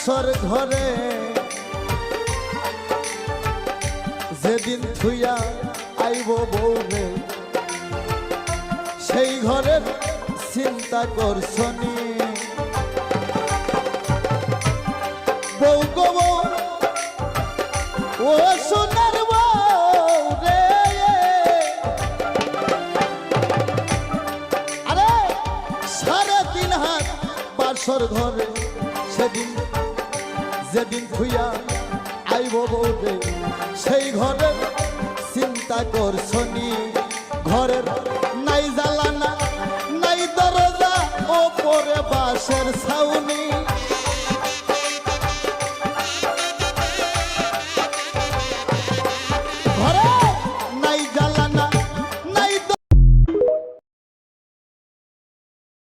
বাসর ঘরে যেদিন থুইয়া আইব বউরে সেই ঘরের চিন্তা করছনি বউ গো বউ ও সোনার বউ রে আরে 3.5 হাত বাসর ঘরে সেদিন যেদিন থুইয়া আইব বউরে সেই ঘরের চিন্তা করছনি ঘরের নাই জ্বালানা নাই দরজা ওপরে বাঁশের ছাউনি